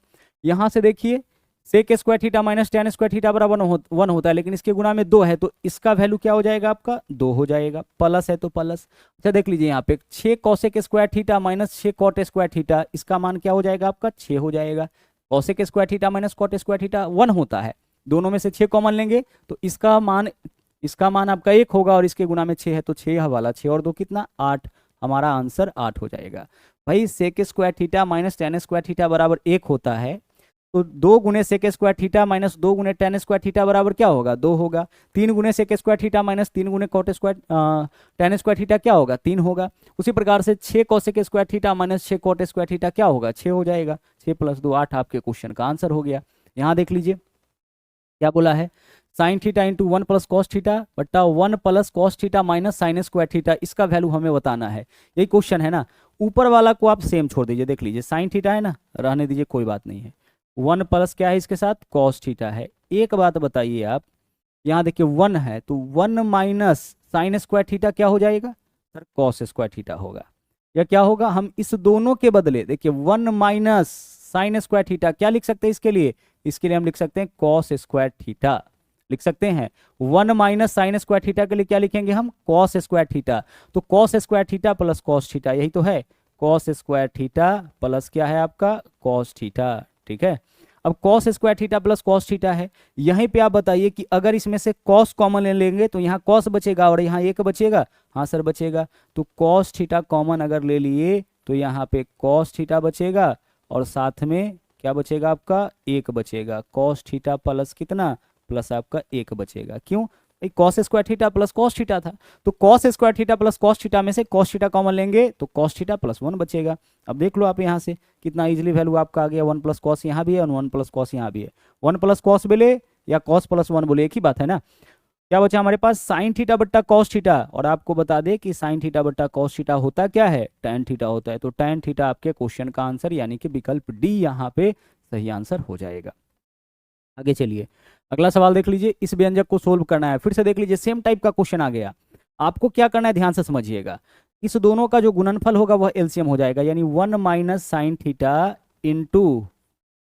यहाँ से देखिए sec square theta minus tan square theta बराबर 1 होता है, लेकिन इसके गुना में 2 है तो इसका वैल्यू क्या हो जाएगा आपका 2 हो जाएगा, प्लस है तो प्लस। अच्छा देख लीजिए यहाँ पे 6 cosec square theta minus 6 cot square theta, इसका मान क्या हो जाएगा आपका 6 हो जाएगा। Cosec square theta minus cot square theta 1 होता है, दोनों में से 6 कॉमन लेंगे तो इसका मान आपका 1 होगा, और इसके गुना में 6 है तो 6 वाला 6 और 2 कितना 8, हमारा आंसर 8 हो जाएगा। भाई sec square theta minus tan square theta बराबर 1 होता है, तो 2 गुने सेक स्क्वायर थीटा माइनस 2 गुने tan स्क्वायर थीटा बराबर क्या होगा 2 होगा। 3 गुने सेक स्क्वायर थीटा माइनस 3 गुने cot square tan square theta क्या होगा 3 होगा। उसी प्रकार से 6 cosec square theta minus 6 cot square theta क्या होगा 6 हो जाएगा, 6 + 2 8 आपके क्वेश्चन का आंसर हो गया। यहाँ देख लीजिए क्या बोला है, sine theta into 1 plus cos theta बट्टा 1 plus cos theta minus sign square theta, इसका वैल्यू हमें बताना है, यही क्वेश्चन है ना। ऊपर वाला को आप सेम छोड़ दीजिए, देख लीजिए साइन थीटा है ना, रहने दीजिए कोई बात नहीं है, 1 प्लस क्या है इसके साथ कॉस थीटा है। एक बात बताइए आप, यहाँ देखिए 1 है तो 1 माइनस साइन स्क्वायर थीटा क्या हो जाएगा सर कॉस स्क्वायर थीटा होगा, या क्या होगा हम इस दोनों के बदले देखिए 1 माइनस साइन स्क्वायर थीटा क्या लिख सकते हैं इसके लिए हम लिख सकते हैं कॉस स्क्वायर थीटा लिख सकते हैं। 1 माइनस साइन स्क्वायर थीटा के लिए क्या लिखेंगे हम कॉस स्क्वायर थीटा, तो cos square theta plus cos theta, यही तो है कॉस स्क्वायर थीटा प्लस क्या है आपका कॉस थीटा, ठीक है। अब cos square theta plus cos theta है, यहीं पे आप बताइए कि अगर इसमें से कॉस कॉमन ले लेंगे तो यहाँ कॉस बचेगा और यहाँ एक बचेगा, हाँ सर बचेगा, तो कॉस थीटा कॉमन अगर ले लिए तो यहाँ पे कॉस थीटा बचेगा और साथ में क्या बचेगा आपका 1 बचेगा, कॉस थीटा प्लस कितना प्लस आपका 1 बचेगा, क्यों cos square theta plus cos theta था, तो cos square theta plus cos theta में से कॉस थीटा कॉमन लेंगे तो कॉस थीटा प्लस 1 बचेगा। अब देख लो आप यहाँ से कितना इजीली वैल्यू आपका आ गया, 1 प्लस कॉस यहाँ भी है और 1 प्लस कॉस यहाँ भी है, 1 प्लस कॉस बोले या कॉस प्लस 1 बोले एक ही बात है ना। क्या बचा हमारे पास साइन थीटा बट्टा कॉस थीटा, और आपको बता दे कि साइन थीटा बट्टा कॉस थीटा होता क्या है tan थीटा होता है, तो tan थीटा आपके क्वेश्चन का आंसर यानी कि विकल्प डी यहाँ पे सही आंसर हो जाएगा। आगे चलिए अगला सवाल देख लीजिए, इस व्यंजक को सोल्व करना है, फिर से देख लीजिए सेम टाइप का क्वेश्चन आ गया। आपको क्या करना है ध्यान से समझिएगा, इस दोनों का जो गुणनफल होगा वह एलसीएम हो जाएगा, यानी 1 माइनस साइन थीटा इंटू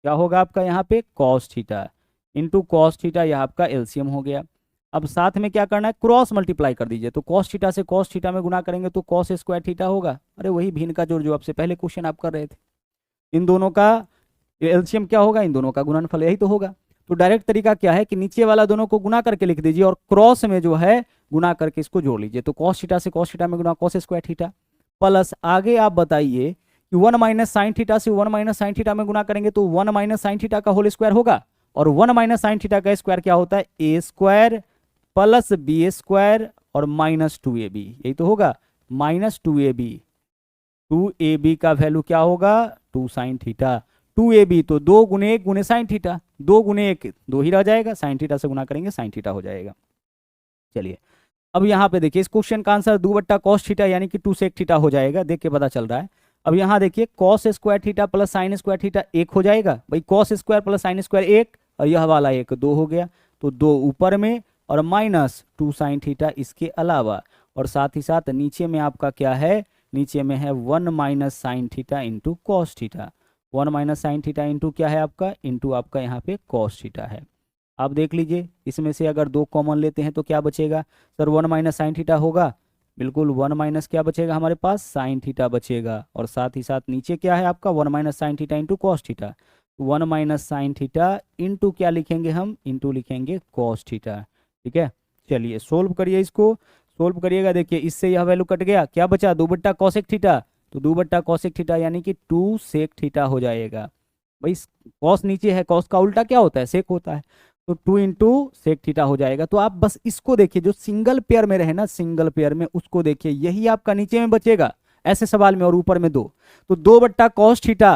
क्या होगा आपका यहाँ पे cos theta into cos theta, यह आपका एलसीएम हो गया। अब साथ में क्या करना है क्रॉस मल्टीप्लाई कर दीजिए, तो कॉस थीटा से कॉस थीटा में गुना करेंगे तो कॉस स्क्वायर थीटा होगा, अरे वही भिन्न का जोड़ जो आपसे पहले क्वेश्चन आप कर रहे थे, इन दोनों का एलसीएम क्या होगा इन दोनों का गुणनफल, यही तो होगा। तो डायरेक्ट तरीका क्या है कि नीचे वाला दोनों को गुना करके लिख दीजिए और क्रॉस में जो है गुना करके इसको जोड़ लीजिए, तो कॉस थीटा से कॉस थीटा में गुना कॉस स्क्वायर थीटा, प्लस आगे आप बताइए कि 1 माइनस साइन थीटा से 1 माइनस साइन थीटा में गुना करेंगे तो 1 माइनस साइन थीटा का होल स्क्वायर होगा, और 1 माइनस साइन थीटा का स्क्वायर क्या होता है ए स्क्वायर प्लस बी स्क्वायर और माइनस 2ab, यही तो होगा माइनस 2ab, 2ab का वैल्यू क्या होगा 2 साइन थीटा, 2ab तो 2 गुने 1 गुने साइन थीटा, 2 गुने 1 2 ही रह जाएगा, साइन थीटा से गुना करेंगे साइन थीटा हो जाएगा। चलिए अब यहाँ पे देखिए इस क्वेश्चन का आंसर 2 बट्टा कॉस थीटा यानी कि 2 सेक थीटा हो जाएगा, देख के पता चल रहा है। अब यहाँ देखिए cos square theta plus sign square theta 1 हो जाएगा, भाई cos square plus sine square 1 और यह वाला 1 2 हो गया, तो 2 ऊपर में और माइनस 2 साइन थीटा इसके अलावा, और साथ ही साथ नीचे में आपका क्या है नीचे में है 1 minus sine theta into cos theta, 1 minus sine theta into क्या है आपका इंटू आपका यहाँ पे कॉस थीटा है। आप देख लीजिए इसमें से अगर 2 कॉमन लेते हैं तो क्या बचेगा सर 1 माइनस साइन थीटा होगा, बिल्कुल 1 माइनस क्या बचेगा हमारे पास, साइन थीटा बचेगा। और साथ ही साथ नीचे क्या है आपका 1 minus sine theta into cos theta. 1 minus sine theta into क्या लिखेंगे हम, इंटू लिखेंगे कॉस थीटा। ठीक है, चलिए सोल्व करिए इसको। सोल्व करिएगा, देखिए इससे यह वैल्यू कट गया, क्या बचा 2 बट्टा कॉसेक थीटा। तो 2 बट्टा कॉसेक थीटा यानी कि 2 सेक थीटा हो जाएगा। भाई कॉस नीचे है, कॉस का उल्टा क्या होता है, सेक होता है। तो 2 इंटू सेक थीटा हो जाएगा। तो आप बस इसको देखिए, जो सिंगल पेयर में रहे ना, सिंगल पेयर में उसको देखिए, यही आपका नीचे में बचेगा ऐसे सवाल में, और ऊपर में 2। तो 2 बट्टा कॉस थीटा,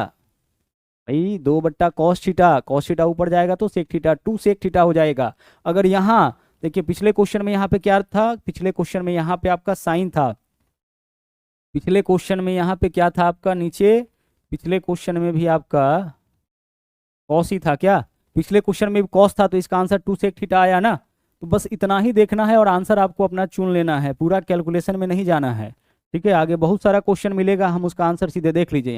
भाई 2 बट्टा कॉस थीटा, कॉस थीटा ऊपर जाएगा तो सेक थीटा, 2 सेक थीटा हो जाएगा। अगर यहाँ देखिए पिछले क्वेश्चन में यहाँ पे क्या था, पिछले क्वेश्चन में यहाँ पे आपका साइन था, पिछले क्वेश्चन में यहाँ पे क्या था आपका नीचे, पिछले क्वेश्चन में भी आपका कॉस ही था क्या, पिछले क्वेश्चन में भी कॉस था, तो इसका आंसर 2 सेक थीटा आया ना। तो बस इतना ही देखना है और आंसर आपको अपना चुन लेना है, पूरा कैलकुलेशन में नहीं जाना है। ठीक है, आगे बहुत सारा क्वेश्चन मिलेगा, हम उसका आंसर सीधे देख लीजिए।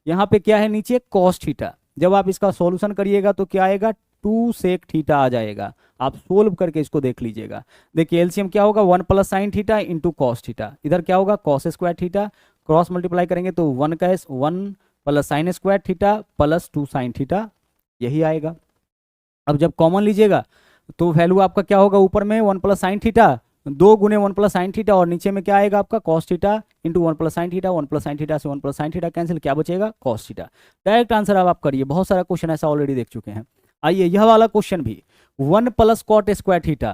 यहाँ पे क्या है नीचे, कॉस थीटा। जब आप इसका सॉल्यूशन करिएगा तो क्या आएगा, 2 सेक थीटा आ जाएगा। आप सोल्व करके इसको देख लीजिएगा। देखिए एलसीएम क्या होगा, 1 plus sine theta into cos theta. इधर क्या होगा, cos square theta, cross multiply करेंगे तो 1 का 1 plus sign square theta plus 2 sine theta, यही आएगा। अब जब कॉमन लीजिएगा तो वैल्यू आपका क्या होगा, ऊपर में 1 प्लस साइन थीटा, 2 गुने 1 प्लस साइन थीटा, और नीचे में क्या आएगा आपका cos theta into 1 plus sine theta. 1 plus sine theta से 1 प्लस साइन थीटा कैंसिल, क्या बचेगा, कॉस थीटा। डायरेक्ट आंसर अब आप करिए, बहुत सारा क्वेश्चन ऐसा ऑलरेडी देख चुके हैं। आइए यह वाला क्वेश्चन भी, 1 प्लस कॉट स्क्वायर थीटा,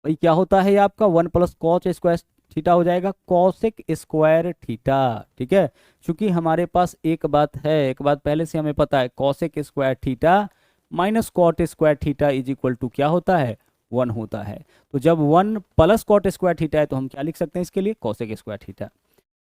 भाई क्या होता है आपका 1 प्लस कॉट स्क्वायर थीटा हो जाएगा कॉसेक स्क्वायर थीटा। ठीक है, क्योंकि हमारे पास एक बात है, एक बात पहले से हमें पता है, cosec square theta minus cot square theta is equal to क्या होता है, 1 होता है। तो जब 1 प्लस कॉट स्क्वायर थीटा है तो हम क्या लिख सकते हैं इसके लिए, कॉसेक स्क्वायर थीटा।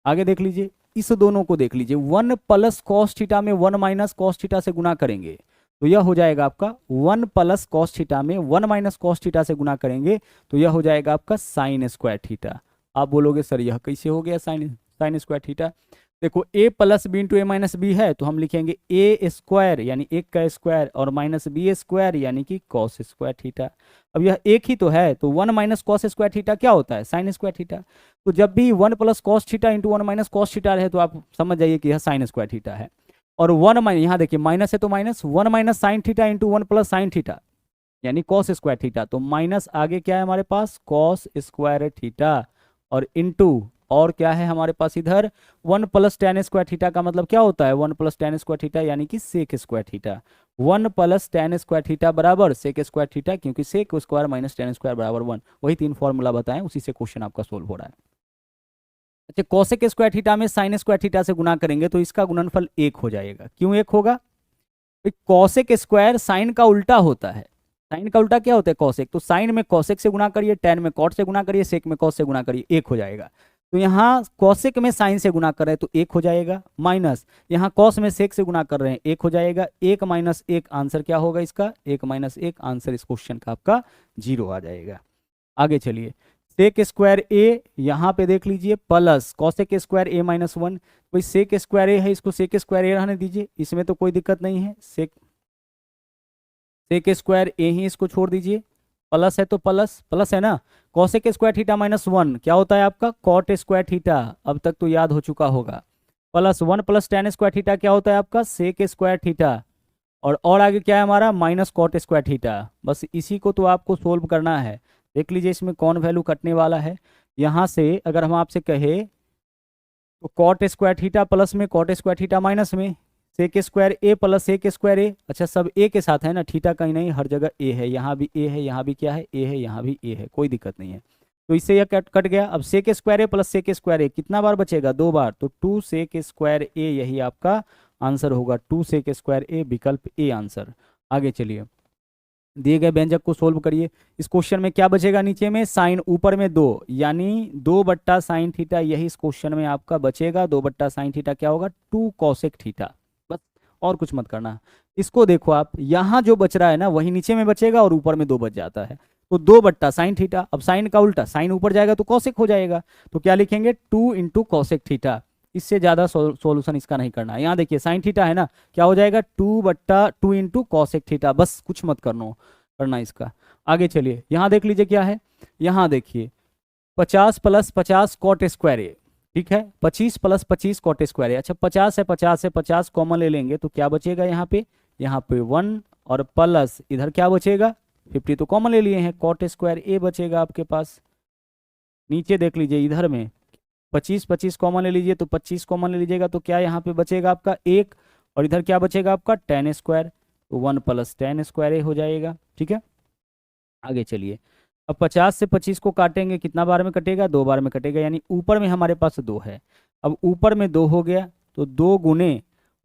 आगे देख लीजिए, इस दोनों को देख लीजिए, 1 प्लस कॉस थीटा में 1 माइनस कॉस थीटा से गुना करेंगे तो यह हो जाएगा आपका 1 प्लस कॉस थीटा में 1 माइनस कॉस थीटा से गुना करेंगे तो यह हो जाएगा आपका साइन स्क्वायर थीटा। आप बोलोगे सर यह कैसे हो गया साइन साइन स्क्वायर थीटा, देखो a plus B into A minus B है तो हम लिखेंगे ए स्क्वायर यानी 1 का स्क्वायर और माइनस बी स्क्वायर यानी कि कॉस स्क्वायर थीटा। अब यह एक ही तो है, तो 1 माइनस कॉस स्क्वायर थीटा क्या होता है, साइन स्क्वायर थीटा। तो जब भी 1 plus cos theta into 1 minus cos theta रहे तो आप समझ जाइए कि यह साइन स्क्वायर थीटा है। और 1 माइनस, यहाँ देखिए माइनस है तो minus, 1 minus sine theta into 1 plus sine theta यानी कॉस स्क्वायर थीटा, तो माइनस आगे क्या है हमारे पास, कॉस स्क्वायर थीटा, और इंटू और क्या है हमारे पास इधर 1 प्लस टेन स्क्वायर थीटा का मतलब क्या होता है, 1 प्लस टेन स्क्वायर थीटा यानी कि sec square theta. 1 plus tan square theta बराबर सेक स्क्वायर थीटा, क्योंकि sec square minus tan square बराबर 1, वही 3 फॉर्मूला बताएं, उसी से क्वेश्चन आपका सोल्व हो रहा है। अच्छा, कॉसेक स्क्वायर थीटा में साइन स्क्वायर थीटा से गुना करेंगे तो इसका गुणनफल 1 हो जाएगा। क्यों 1 होगा, कॉसेक स्क्वायर साइन का उल्टा होता है, साइन का उल्टा क्या होता है, कॉसेक। तो साइन में कॉसेक से गुना करिए, टेन में कॉट से गुना करिए, सेक में कॉस से गुना करिए, 1 हो जाएगा। तो यहाँ कॉसेक में साइन से गुना कर रहे हैं तो 1 हो जाएगा, माइनस यहाँ कॉस में सेक से गुना कर रहे हैं 1 हो जाएगा। 1 माइनस 1 आंसर क्या होगा इसका, 1 माइनस 1 आंसर इस क्वेश्चन का आपका 0 आ जाएगा। आगे चलिए, सेक स्क्वायर ए यहाँ पे देख लीजिए प्लस कॉसेक स्क्वायर ए माइनस 1, कोई सेक स्क्वायर ए है, इसको सेक स्क्वायर ए रहने दीजिए, इसमें तो कोई दिक्कत नहीं है। सेक स्क्वायर ए ही इसको छोड़ दीजिए, प्लस है तो प्लस प्लस है ना। कॉसेक स्क्वायर थीटा माइनस 1 क्या होता है आपका, कॉट स्क्वायर थीटा, अब तक तो याद हो चुका होगा। Plus 1 plus tan square theta क्या होता है आपका, सेक स्क्वायर थीटा, और आगे क्या है हमारा, माइनस कॉट स्क्वायर थीटा। बस इसी को तो आपको सोल्व करना है। देख लीजिए इसमें कौन वैल्यू कटने वाला है। यहाँ से अगर हम आपसे कहे तो कॉट स्क्वायर थीटा प्लस में कॉट स्क्वायर थीटा माइनस में सेक स्क्वायर ए प्लस सेक स्क्वायर ए, अच्छा सब ए के साथ है ना, थीटा कहीं नहीं, हर जगह ए है, यहाँ भी ए है, यहाँ भी क्या है ए है, यहाँ भी ए है, कोई दिक्कत नहीं है। तो इससे यह कट गया। अब सेक स्क्वायर ए प्लस सेक स्क्वायर ए कितना बार बचेगा, 2 बार, तो 2 सेक स्क्वायर ए यही आपका आंसर होगा, 2 सेक स्क्वायर ए विकल्प ए आंसर। आगे चलिए, दिए गए व्यंजक को सोल्व करिए। इस क्वेश्चन में क्या बचेगा, नीचे में साइन, ऊपर में 2 यानी 2 बट्टा साइन थीटा, यही इस क्वेश्चन में आपका बचेगा। 2 बट्टा साइन थीटा क्या होगा, 2 कॉसेक थीटा, बस और कुछ मत करना। इसको देखो आप, यहाँ जो बच रहा है ना वही नीचे में बचेगा और ऊपर में 2 बच जाता है, तो 2 बट्टा साइन थीटा। अब साइन का उल्टा, साइन ऊपर जाएगा तो कॉसेक हो जाएगा, तो क्या लिखेंगे 2 इंटू कॉसेक थीटा। इससे ज्यादा सॉल्यूशन इसका नहीं करना है। यहाँ देखिए साइन थीटा है ना, क्या हो जाएगा 2 बट्टा 2 इंटू कॉसेक थीटा, बस कुछ मत करना इसका। आगे चलिए, यहाँ देख लीजिए क्या है, यहाँ देखिए 50 प्लस 50 कॉट स्क्वायर ए, ठीक है, 25 प्लस 25 कॉट स्क्वायर ए। अच्छा 50 है, 50 है, 50 कॉमन ले लेंगे तो क्या बचेगा यहाँ पे 1 और प्लस इधर क्या बचेगा 50 तो कॉमन ले लिए हैं, कॉट स्क्वायर ए बचेगा आपके पास। नीचे देख लीजिए इधर में 25 25 कॉमन ले लीजिए तो 25 कॉमन ले लीजिएगा तो क्या यहाँ पे बचेगा आपका 1 और इधर क्या बचेगा आपका tan स्क्वायर, तो 1 प्लस tan स्क्वायर ए हो जाएगा। ठीक है, आगे चलिए। अब 50 से 25 को काटेंगे, कितना बार में कटेगा 2 बार में कटेगा, यानी ऊपर में हमारे पास 2 है। अब ऊपर में 2 हो गया तो 2 गुने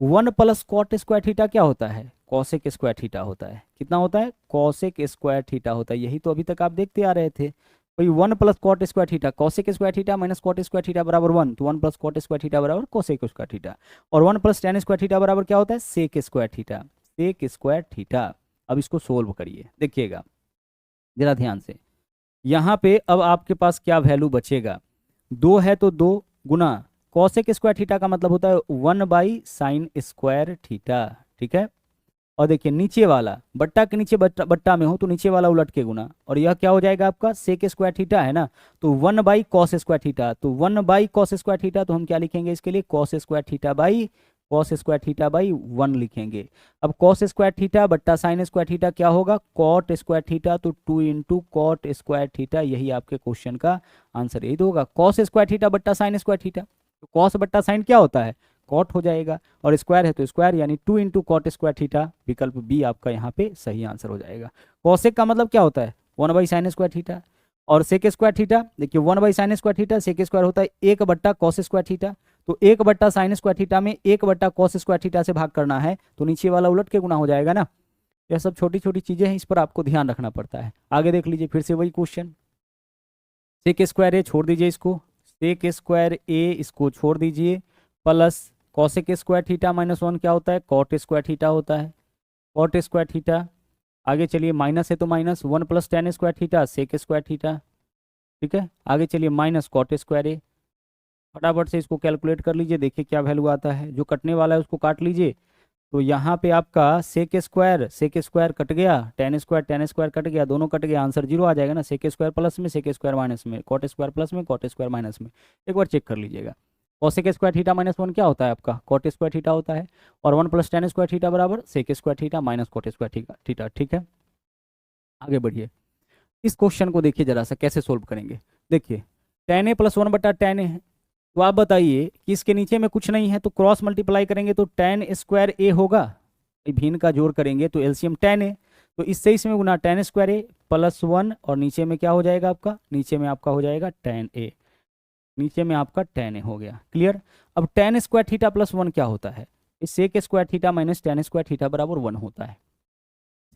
1 प्लस कॉट स्क्वायर थीटा क्या होता है, कॉसेक स्क्वायर थीटा होता है। कितना होता है, कॉसेक स्क्वायर थीटा होता है। यही तो अभी तक आप देखते आ रहे थे भाई, 1 plus cot square theta, cosec square theta minus cot square theta बराबर 1, तो 1 प्लस कॉट स्क्वायर थीटा बराबर कॉसेक स्क्वायर थीटा, और 1 प्लस tan स्क्वायर थीटा बराबर क्या होता है, sec square theta, sec square theta. अब इसको सोल्व करिए, देखिएगा जरा ध्यान से। यहाँ पे अब आपके पास क्या वैल्यू बचेगा, 2 है तो 2 गुना कॉसेक स्क्वायर थीटा का मतलब होता है 1 बाई साइन स्क्वायर थीटा। ठीक है, और देखिए नीचे वाला बट्टा के नीचे बट्टा बट्टा में हो तो नीचे वाला उलट के गुना, और यह क्या हो जाएगा आपका सेक स्क्वायर थीटा है ना, तो 1 बाई कॉस स्क्वायर थीटा, तो 1 बाई कॉस स्क्वायर थीटा, तो हम क्या लिखेंगे इसके लिए cos square theta by cos square theta by 1 लिखेंगे। अब कॉस स्क्वायर थीटा बट्टा साइन स्क्वायर थीटा क्या होगा, कॉट स्क्वायर थीटा, तो 2 इंटू कॉट स्क्वायर थीटा, यही आपके क्वेश्चन का आंसर यही तो होगा, कॉस स्क्वायर थीटा बट्टा साइन स्क्वायर थीटा। तो कॉस बट्टा साइन क्या होता है, कॉट हो जाएगा, और स्क्वायर है तो स्क्वायर, यानी 2 इंटू कॉट स्क्वायर थीटा, विकल्प बी आपका यहाँ पे सही आंसर हो जाएगा। कॉसेक का मतलब क्या होता है 1 बाई साइन स्क्वायर थीटा, और सेक स्क्वायर थीटा देखिए 1 by sine square theta, sec square होता है 1 बट्टा कॉस स्क्वायर थीटा, तो 1 बट्टा साइन स्क्वायर थीटा में 1 बट्टा कॉस स्क्वायर थीटा से भाग करना है, तो नीचे वाला उलट के गुना हो जाएगा ना। यह सब छोटी छोटी चीजें हैं, इस पर आपको ध्यान रखना पड़ता है। आगे देख लीजिए फिर से वही क्वेश्चन, सेक स्क्वायर ए छोड़ दीजिए इसको, सेक स्क्वायर ए इसको छोड़ दीजिए, plus cosec square theta minus 1 क्या होता है, कॉट स्क्वायर थीटा होता है, कॉट स्क्वायर थीटा। आगे चलिए माइनस है तो minus 1 plus tan square theta sec square theta. ठीक है, आगे चलिए माइनस कॉट स्क्वायर ए, फटाफट से इसको कैलकुलेट कर लीजिए, देखिए क्या वैल्यू आता है, जो कटने वाला है उसको काट लीजिए। तो यहाँ पे आपका सेक स्क्वायर कट गया, tan स्क्वायर कट गया, दोनों कट गया, आंसर 0 आ जाएगा ना, सेक स्क्वायर प्लस में सेक स्क्वायर माइनस में, कॉट स्क्वायर प्लस में कॉट स्क्वायर माइनस में। एक बार चेक कर लीजिएगा, कॉसेक स्क्वायर थीटा माइनस 1 क्या होता है आपका, कॉट स्क्वायर थीटा होता है, और 1 प्लस tan स्क्वायर थीटा बराबर sec square theta minus cot square theta. ठीक है, आगे बढ़िए, इस क्वेश्चन को देखिए जरा सा कैसे सोल्व करेंगे। देखिए tan a प्लस 1 बटा tan a है, तो आप बताइए कि इसके नीचे में कुछ नहीं है तो क्रॉस मल्टीप्लाई करेंगे तो tan स्क्वायर a होगा, भिन्न का जोड़ करेंगे तो एलसीएम tan a, तो इससे इसमें गुना tan स्क्वायर a प्लस 1, और नीचे में क्या हो जाएगा आपका, नीचे में आपका हो जाएगा tan a, नीचे में आपका tan a हो गया। क्लियर। अब tan स्क्वायर थीटा प्लस 1 क्या होता है, इस sec square theta minus tan square theta बराबर 1 होता है,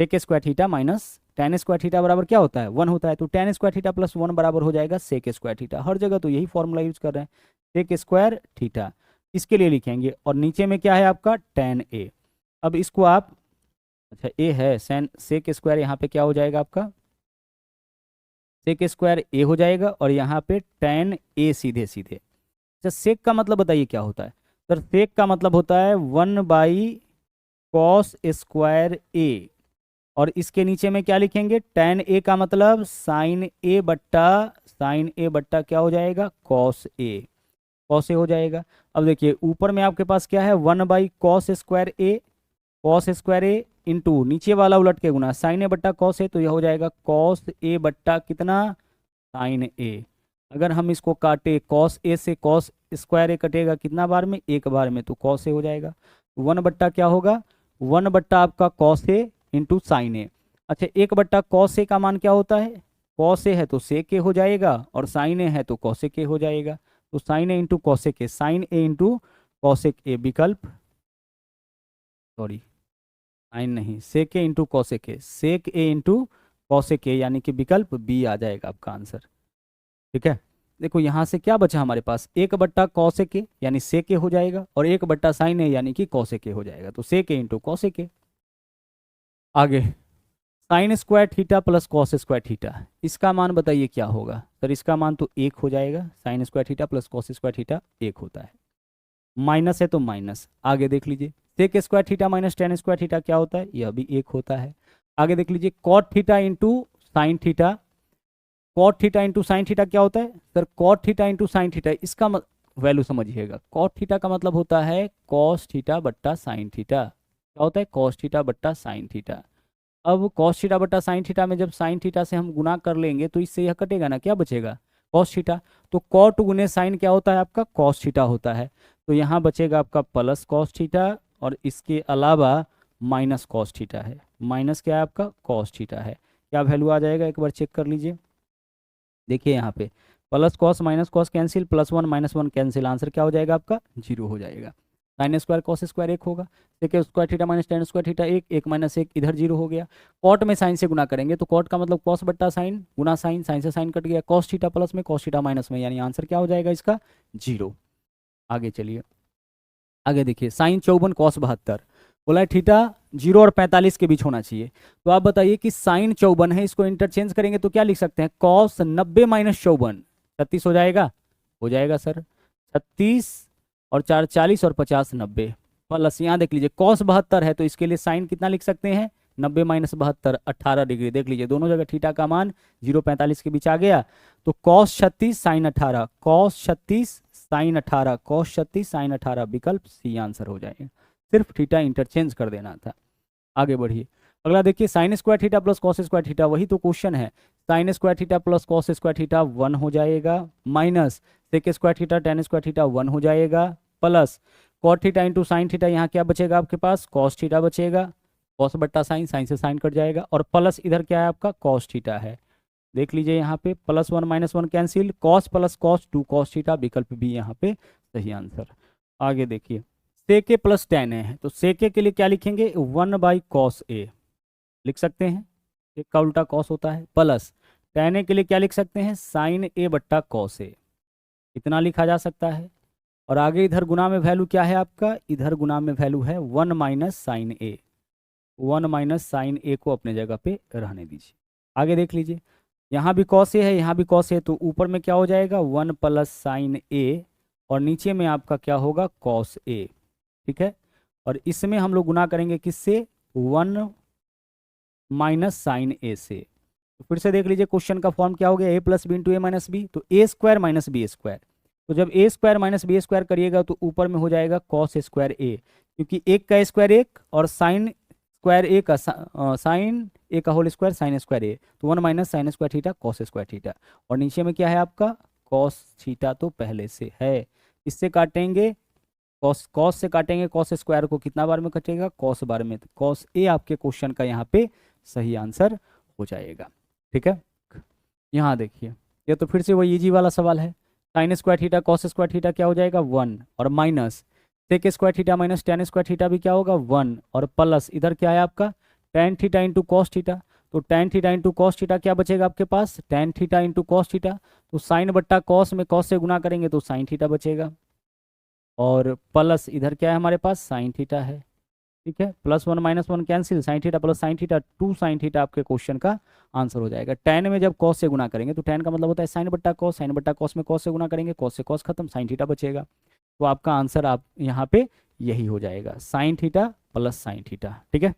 sec square theta minus tan square theta बराबर क्या होता है 1 होता है, तो tan स्क्वायर थीटा प्लस 1 बराबर हो जाएगा सेक स्क्वायर थीटा। हर जगह तो यही फॉर्मूला यूज कर रहे हैं, सेक स्क्वायर थीटा, इसके लिए लिखेंगे, और नीचे में क्या है आपका tan a। अब इसको आप, अच्छा a है, सेक स्क्वायर यहाँ पे क्या हो जाएगा आपका, सेक स्क्वायर a हो जाएगा, और यहाँ पे tan a सीधे सीधे। अच्छा सेक का मतलब बताइए क्या होता है, सर सेक का मतलब होता है 1 बाई कॉस स्क्वायर a, और इसके नीचे में क्या लिखेंगे, tan a का मतलब साइन a बट्टा क्या हो जाएगा, कॉस a हो जाएगा। अब देखिए ऊपर में आपके पास क्या है 1 by cos square A into नीचे वाला उलट के गुना साइन ए बट्टा कॉस ए, तो यह हो जाएगा कॉस ए बट्टा कितना, साइन ए। अगर हम इसको काटे कॉस ए से कॉस स्क्वायर ए कटेगा कितना बार में, एक बार में, तो कॉस ए हो जाएगा। 1 बट्टा क्या होगा, 1 बट्टा आपका कॉस ए इंटू साइन ए। अच्छा 1 बट्टा कॉस ए का मान क्या होता है, कॉस ए है तो सेक ए हो जाएगा, और साइन ए है तो कॉसेक ए हो जाएगा, तो sine A into cosec A, sine A into cosec A, विकल्प सॉरी साइन नहीं, sec A into cosec A, sec A into cosec A, यानी कि विकल्प बी आ जाएगा आपका आंसर। ठीक है, देखो यहाँ से क्या बचा हमारे पास, 1 बट्टा कॉसेक ए यानी सेक ए हो जाएगा, और 1 बट्टा साइन ए यानी कि कॉसेक ए हो जाएगा, तो सेक ए इंटू कॉसेक ए। आगे sine square theta plus cos square theta, इसका मान बताइए क्या होगा, सर इसका मान तो 1 हो जाएगा, sign square theta plus cos square theta 1 होता है, माइनस है तो माइनस। आगे देख लीजिए sec square theta minus tan square theta क्या होता है, यह भी 1 होता है। आगे देख लीजिए cot theta into sine theta, cot theta into sine theta क्या होता है sir? Cot theta into sine theta, इसका वैल्यू समझिएगा। कॉट थीटा का मतलब होता है कॉस थीटा बट्टा साइन थीटा। क्या होता है? कॉस थीटा बट्टा साइन थीटा। अब कॉस थीटा बट्टा साइन थीटा में जब साइन थीटा से हम गुना कर लेंगे तो इससे यह कटेगा ना, क्या बचेगा? Cos theta. तो कॉट गुने साइन क्या होता है आपका? कॉस थीटा होता है। तो यहाँ बचेगा आपका प्लस कॉस थीटा, और इसके अलावा माइनस कॉस थीटा है। माइनस क्या है आपका? कॉस थीटा है। क्या वैल्यू आ जाएगा एक बार चेक कर लीजिए। देखिए यहाँ पे plus cos minus cos cancel, plus one minus one cancel, answer क्या हो जाएगा आपका? 0 हो जाएगा। साइन स्क्वायर कॉस स्क्वायर 1 होगा, sec square theta minus tan square theta 1, 1 minus 1 इधर 0 हो गया। कॉट में साइन से गुना करेंगे तो कॉट का मतलब कॉस बट्टा साइन गुना साइन, साइन से साइन कट गया, कॉस थीटा प्लस में कॉस थीटा माइनस में, यानी आंसर क्या हो जाएगा इसका? 0। आगे चलिए, आगे देखिए साइन 54 कॉस 72, बोला है थीटा 0 और 45 के बीच होना चाहिए। तो आप बताइए कि साइन 54 है, इसको इंटरचेंज करेंगे तो क्या लिख सकते हैं? कॉस 90 माइनस 54, 36 हो जाएगा। हो जाएगा सर, 36 और 4 40 और 50 90, प्लस यहाँ देख लीजिए कॉस 72 है तो इसके लिए साइन कितना लिख सकते हैं? 90 माइनस 72 18 डिग्री। देख लीजिए दोनों जगह थीटा का मान 0 45 के बीच आ गया। तो cos 36 sine 18, cos 36 sine 18, cos 36 sine 18, विकल्प सी आंसर हो जाएगा। सिर्फ थीटा इंटरचेंज कर देना था। आगे बढ़िए, अगला देखिए sine square theta plus cos square theta, वही तो क्वेश्चन है। Sine square theta plus cos square theta 1 हो जाएगा, minus sec square theta tan square theta 1 हो जाएगा, plus cot theta into sine theta, यहाँ क्या बचेगा आपके पास? कॉस थीटा बचेगा, कॉस बट्टा साइन, साइन से साइन कट जाएगा, और प्लस इधर क्या है आपका? कॉस थीटा है। देख लीजिए यहाँ पे plus one minus one cancel, cos plus cos 2 cos theta, विकल्प भी यहाँ पे सही आंसर। आगे देखिए सेके प्लस टेन है, तो सेके के लिए क्या लिखेंगे? 1 बाई कॉस ए लिख सकते हैं, एक का उल्टा कॉस होता है, प्लस टेन ए के लिए क्या लिख सकते हैं? साइन ए बट्टा कॉस ए, इतना लिखा जा सकता है। और आगे इधर गुना में वैल्यू क्या है आपका? इधर गुना में वैल्यू है 1 माइनस साइन ए, 1 माइनस साइन ए को अपने जगह पे रहने दीजिए। आगे देख लीजिए यहाँ भी कॉस ए है, यहाँ भी कॉस ए, तो ऊपर में क्या हो जाएगा? 1 प्लस साइन ए, और नीचे में आपका क्या होगा? Cos A. ठीक है, और इसमें हम लोग गुना करेंगे किससे? 1 माइनस साइन ए से। तो फिर से देख लीजिए क्वेश्चन का फॉर्म क्या हो गया? ए plus B into A minus B, तो A square minus B square. तो जब ए स्क्वायर माइनस बी स्क्वायर करिएगा तो ऊपर में हो जाएगा कॉस स्क्वायर ए, क्योंकि एक का स्क्वायर एक और साइन स्क्वायर ए का साइन ए का होल स्क्वायर साइन स्क्वायर ए, तो 1 minus sign square theta cos square theta, और नीचे में क्या है आपका? कॉस थीटा तो पहले से है। इससे काटेंगे कॉस से काटेंगे कॉस स्क्वायर को, कितना बार में कटेगा? कॉस बार में, तो कॉस ए आपके क्वेश्चन का यहाँ पे सही आंसर हो जाएगा। ठीक है, यहाँ देखिए ये तो फिर से वही इजी वाला सवाल है। Sine square theta cos square theta क्या हो जाएगा? 1, और minus sec square theta minus tan square theta भी क्या होगा? 1, और प्लस इधर क्या है आपका? Tan theta into cos theta, तो tan theta into cos theta क्या बचेगा आपके पास? Tan theta into cos theta, तो साइन बट्टा कॉस में कॉस से गुना करेंगे तो साइन थीटा बचेगा, और प्लस इधर क्या है हमारे पास? साइन थीटा है। ठीक है, plus one minus one cancel, sine theta plus sine theta 2 sine theta आपके क्वेश्चन का आंसर हो जाएगा। टेन में जब कॉस से गुना करेंगे तो टेन का मतलब होता है साइन बट्टा कॉस, साइन बट्टा कॉस में कॉस से गुना करेंगे, कॉस से कॉस खत्म, साइन थीटा बचेगा। तो आपका आंसर आप यहाँ पे यही हो जाएगा, sine theta plus sine theta. ठीक है,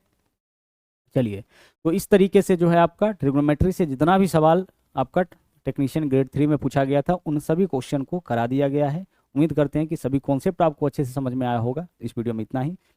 चलिए तो इस तरीके से जो है आपका ट्रिग्नोमेट्री से जितना भी सवाल आपका टेक्नीशियन ग्रेड 3 में पूछा गया था उन सभी क्वेश्चन को करा दिया गया है। उम्मीद करते हैं कि सभी कॉन्सेप्ट आपको अच्छे से समझ में आया होगा। इस वीडियो में इतना ही।